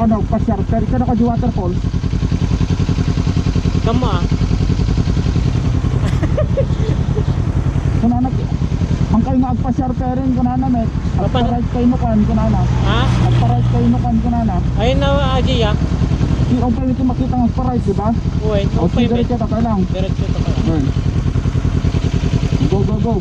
Nagpa-charter ka na ka di waterfalls. Kamu ah. Kunana ang kayo nga agpa-charterin kunana met. Agpa-right kayo nukan kunana. Ha? Agpa-right kayo nukan kunana. Ayun na aji ya. Hindi ko pwede makita ng agpa-right, di ba? Uy, no pwede. Diretso ka lang. Diretso ka lang. Go go go.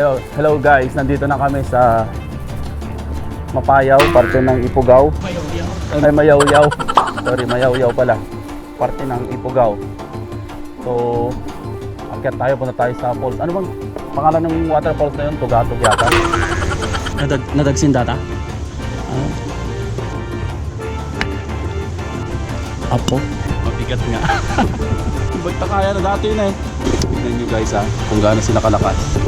Hello guys, nandito na kami sa Mapayaw, parte ng Ipugaw. Ay, Mayoyao. Sorry, Mayoyao pala. Parte ng Ipugaw. So, akyat tayo, punta tayo sa falls. Ano bang pangalan ng waterfalls na yun? Tugatog yata. Nadagsin data? Apo? Mabigat nga. Ba't na kaya na dati yun eh. Tignan nyo guys ha, kung gaano sila kalakas.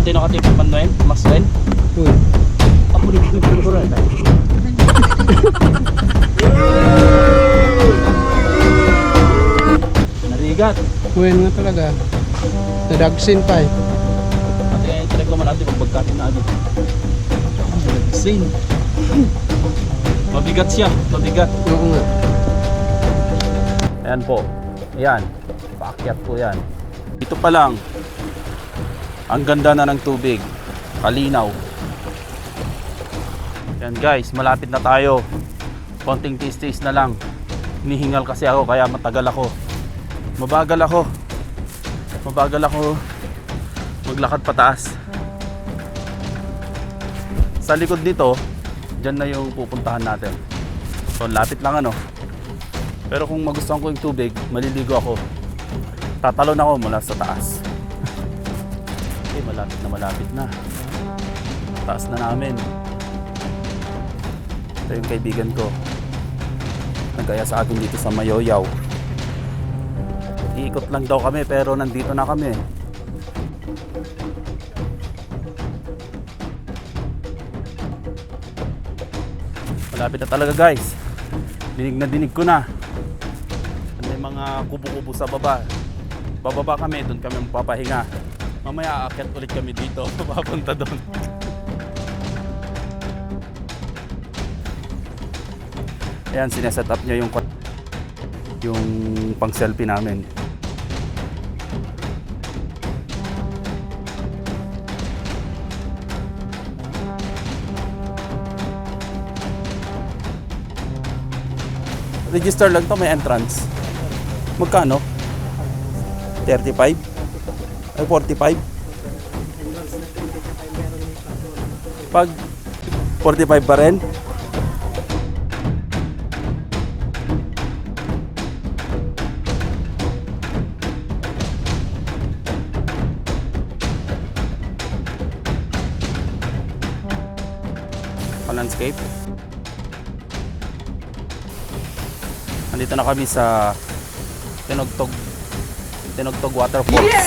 Ate nakatipid man na yun? Mas rin? Uy. Ako rin ko rin. Narigat. Buwan nga talaga. Nadagsin pa eh. Ate kaya yung naman natin magbagkatin na agad. Nagsin. Mabigat siya, mabigat. Oo nga. Ayan po. Ayan. Paakyat po yan. Dito pa lang. Ang ganda na ng tubig. Kalinaw. Ayan guys, malapit na tayo. Konting tis-tis na lang. Hinihingal kasi ako kaya matagal ako. Mabagal ako maglakad pataas. Sa likod nito, dyan na yung pupuntahan natin. So lapit lang ano. Pero kung magustuhan ko yung tubig, maliligo ako. Tatalon ako mula sa taas. Okay, malapit na. Taas na namin. Ito yung kaibigan ko. Nagaya sa akin dito sa Mayoyao. Iikot lang daw kami pero nandito na kami. Malapit na talaga guys. Dinig ko na. May mga kubo-kubo sa baba. Bababa kami, doon kami mapapahinga. Mamaya aakyat ulit kami dito. Papunta doon. Ayan, sineset up niya yung pang selfie namin. Register lang to, may entrance. Magkano? 35? Ay 45? Pag 45 pa rin? Landscape. Nandito na kami sa Tenogtog Waterfalls.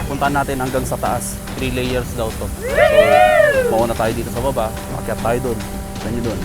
Puntahan natin hanggang sa taas. 3 layers daw to. So, mauna tayo dito sa baba. Akyat tayo doon. Saan nyo doon?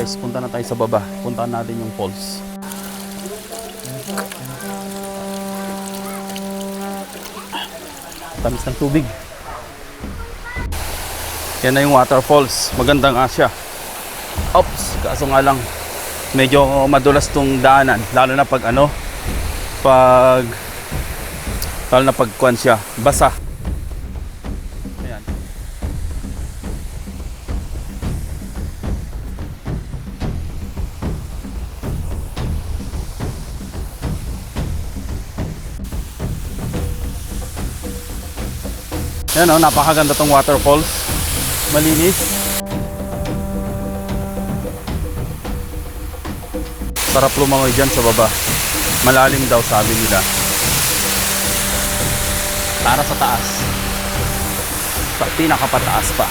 guys, punta na tayo sa baba. Puntahan natin yung falls. Tamis ng tubig. Yan na yung waterfalls. Maganda nga siya. Oops, kaso nga lang medyo madulas tong daanan, lalo na pag kuwan siya, basa. Ayan. Ayan o, napakaganda tong waterfalls. Malinis. Sarap lumangoy dyan sa baba. Malalim daw sabi nila. Para sa taas. Sa pinakapataas pa.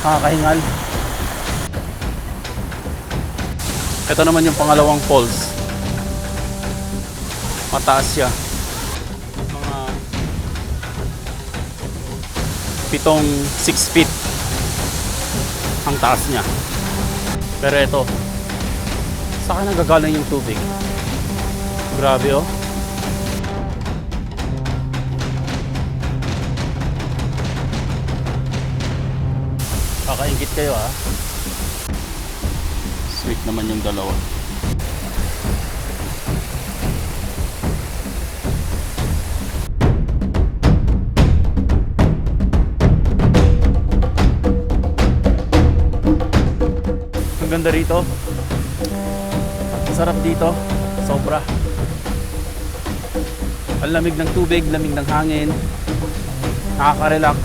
Nakakahingal. Ito naman yung pangalawang falls. Mataas siya. Mga 6 feet ang taas niya. Pero ito, saan nagagaling yung tubig? Grabe oh. Kakaingit kayo ah. Sweet naman yung dalawa. Ang ganda rito. Sarap dito. Sobra. Ang lamig ng tubig, lamig ng hangin. Nakaka-relax.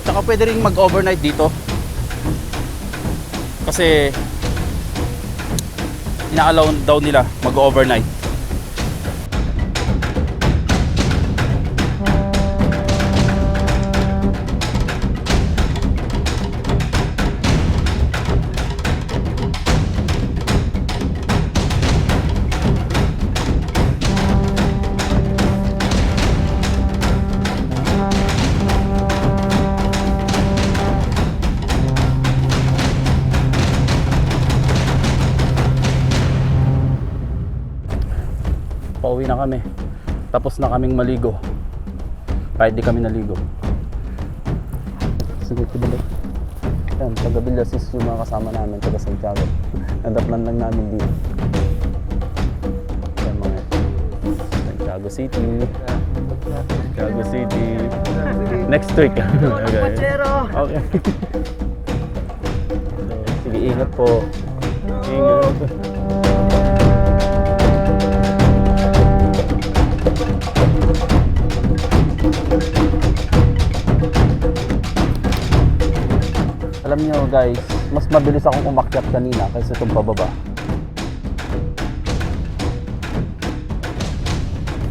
Tsaka pwede rin mag-overnight dito. Kasi ina-allow daw nila mag-overnight. Pauwi na kami. Tapos na kaming maligo. Kahit di kami naligo. Sige, tibalik. Yan, taga Villasis yung mga kasama namin, taga Santiago. Nadaplan lang namin dito. Yan mga Santiago City. Santiago City. Next week. Okay. Okay. So, sige, ingat po. Ingat. Alam nyo guys, mas mabilis akong umakyat kanina kaysa itong pababa.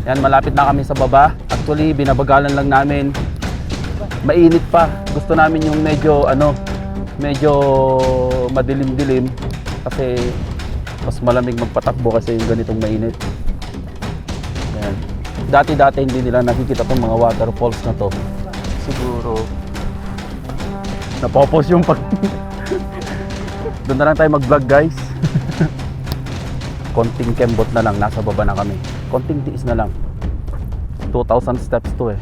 Yan, malapit na kami sa baba. Actually, binabagalan lang namin. Mainit pa. Gusto namin yung medyo madilim-dilim. Kasi mas malamig magpatakbo kasi yung ganitong mainit. Yan. Dati-dati hindi nila nakikita tong mga waterfalls na to. Siguro napopos yung pag doon na lang tayo mag-vlog guys. Konting kembot na lang, nasa baba na kami. Konting tiis na lang. 2,000 steps to eh.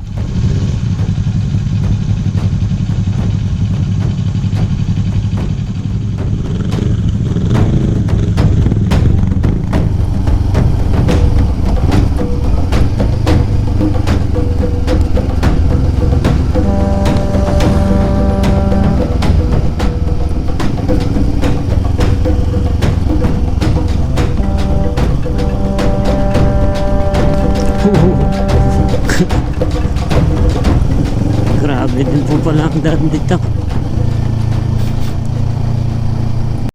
Grabe din po pala ang daan dito.